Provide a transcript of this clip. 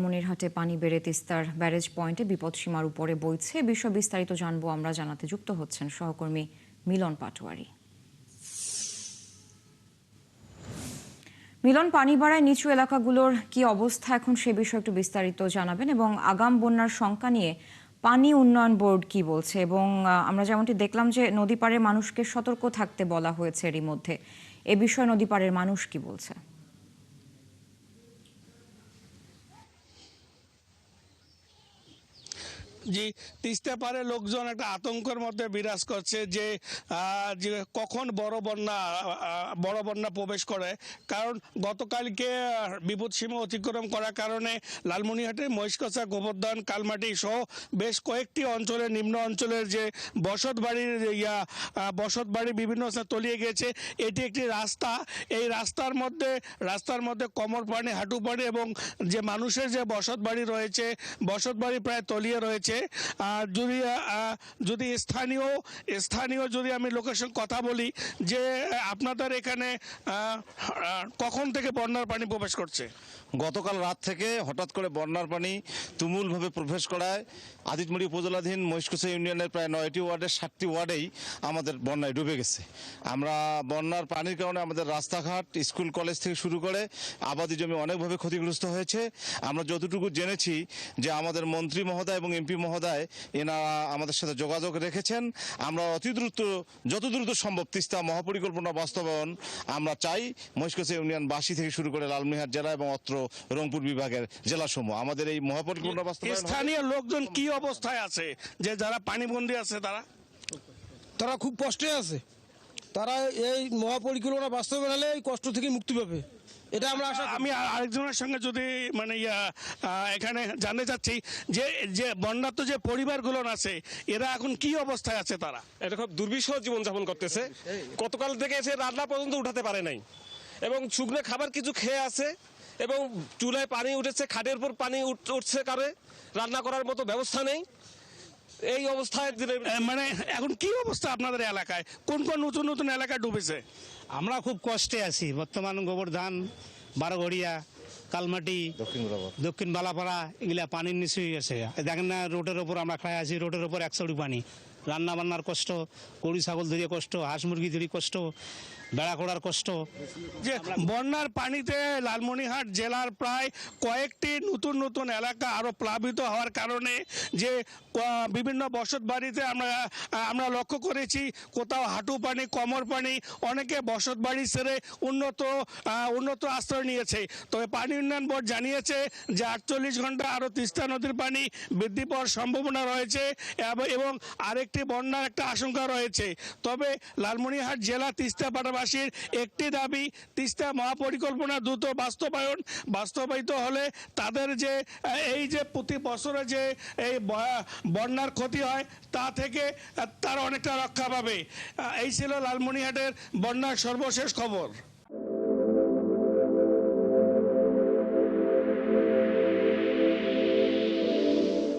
মনিরহাটে পানি বেড়ে তিস্তার ব্যারেজ পয়েন্টে বিপদসীমার উপরে বইছে। বিষয় বিস্তারিত জানবো আমরা, জানাতে যুক্ত হচ্ছেন সহকর্মী মিলন পাটোয়ারি। মিলন, পানি বাড়ায় নিচু এলাকাগুলোর কি অবস্থা এখন, সে বিষয়ে একটু বিস্তারিত জানাবেন এবং আগাম বন্যার শঙ্কা নিয়ে পানি উন্নয়ন বোর্ড কি বলছে। এবং আমরা যেমনটি দেখলাম যে নদী পাড়ের মানুষকে সতর্ক থাকতে বলা হয়েছে এরই মধ্যে, এ বিষয়ে নদী পাড়ের মানুষ কি বলছে? জি, তিস্তা পারে লোকজন একটা আতঙ্কের মধ্যে বিরাজ করছে যে কখন বড় বন্যা প্রবেশ করে। কারণ গতকালকে বিপদ সীমা অতিক্রম করার কারণে লালমনিরহাটে মহিষকছা, গোবর্ধন, কালমাটি সহ বেশ কয়েকটি অঞ্চলের নিম্ন অঞ্চলের যে বসতবাড়ি বিভিন্ন স্থানে তলিয়ে গেছে। এটি একটি রাস্তা, এই রাস্তার মধ্যে কোমর পানি, হাঁটু পানি এবং যে মানুষের যে বসতবাড়ি রয়েছে, বসতবাড়ি প্রায় তলিয়ে রয়েছে। যদি স্থানীয় যদি আমি লোকেশন কথা বলি যে আপনাদের এখানে কখন থেকে বন্যার পানি প্রবেশ করছে? গতকাল রাত থেকে হঠাৎ করে বন্যার পানি তুমুলভাবে প্রবেশ করায় আদিতমুড়ি উপজেলাধীন মহিষকুচা ইউনিয়নের প্রায় 9টি ওয়ার্ডের 7টি ওয়ার্ডেই আমাদের বন্যায় ডুবে গেছে। আমরা বন্যার পানির কারণে আমাদের রাস্তাঘাট, স্কুল, কলেজ থেকে শুরু করে আবাদি জমি অনেকভাবে ক্ষতিগ্রস্ত হয়েছে। আমরা যতটুকু জেনেছি যে আমাদের মন্ত্রী মহোদয় এবং এমপি মহোদয় এনারা আমাদের সাথে যোগাযোগ রেখেছেন। আমরা যত দ্রুত সম্ভব তিস্তা মহাপরিকল্পনা বাস্তবায়ন আমরা চাই। মহিষকুচা ইউনিয়নবাসী থেকে শুরু করে লালমনিরহাট জেলা এবং অত্র রংপুর বিভাগের জেলাসমূহ আমাদের এই মহাপরিকল্পনা বাস্তবায়ন। স্থানীয় লোকজন কি অবস্থায় আছে, যে যারা পানিবন্দী আছে তারা খুব কষ্টে আছে। তারা এই মহাপরিকল্পনা বাস্তবায়ন হলে এই কষ্ট থেকে মুক্তি পাবে, এটা আমরা আশা। আমি আরেকজনের সঙ্গে যদি এখানে জানতে চাচ্ছি যে বন্যার্ত যে পরিবারগুলো আছে, এরা এখন কি অবস্থায় আছে? তারা এটা খুব দুর্বিষহ জীবনযাপন করতেছে। গতকাল থেকে এসে রান্না পর্যন্ত উঠাতে পারে নাই এবং শুকনো খাবার কিছু খেয়ে আছে এবং চুলায় পানি উঠেছে, খাটের উপর পানি উঠছে, কারণে রান্না করার মতো ব্যবস্থা নেই। এই অবস্থায় মানে এখন কি অবস্থা আপনাদের এলাকায়? কোন কোন নতুন নতুন এলাকায় ডুবেছে? আমরা খুব কষ্টে আছি বর্তমান। গোবর্ধন, বারোঘড়িয়া, কালমাটি, দক্ষিণ বালাপাড়া এগুলা পানির নিচে হয়ে গেছে। দেখেন না, রোডের ওপর আমরা খাই আছি, রোডের ওপর 100 পানি। রান্না বান্নার কষ্ট, গরু ছাগল ধরে কষ্ট, হাঁস মুরগি ধরে কষ্ট, বেড়া করার কষ্ট। যে বন্যার পানিতে লালমনিরহাট জেলার প্রায় কয়েকটি নতুন এলাকা আরো প্লাবিত হওয়ার কারণে যে বিভিন্ন বসত বাড়িতে আমরা লক্ষ্য করেছি কোথাও হাঁটু পানি, কোমর পানি, অনেকে বসত বাড়ি ছেড়ে উন্নত আশ্রয় নিয়েছে। তবে পানি উন্নয়ন বোর্ড জানিয়েছে যে 48 ঘন্টা আরো তিস্তা নদীর পানি বৃদ্ধি পাওয়ার সম্ভাবনা রয়েছে এবং আরেকটি বন্যার একটা আশঙ্কা রয়েছে। তবে লালমনিরহাট জেলা তিস্তা পাড়াবাসীর একটি দাবি, তিস্তা মহাপরিকল্পনা দ্রুত বাস্তবায়িত হলে তাদের যে এই যে প্রতি বছরে যে এই বন্যার ক্ষতি হয় তা থেকে তারা অনেকটা রক্ষা পাবে। এই ছিল লালমনিরহাটের বন্যার সর্বশেষ খবর।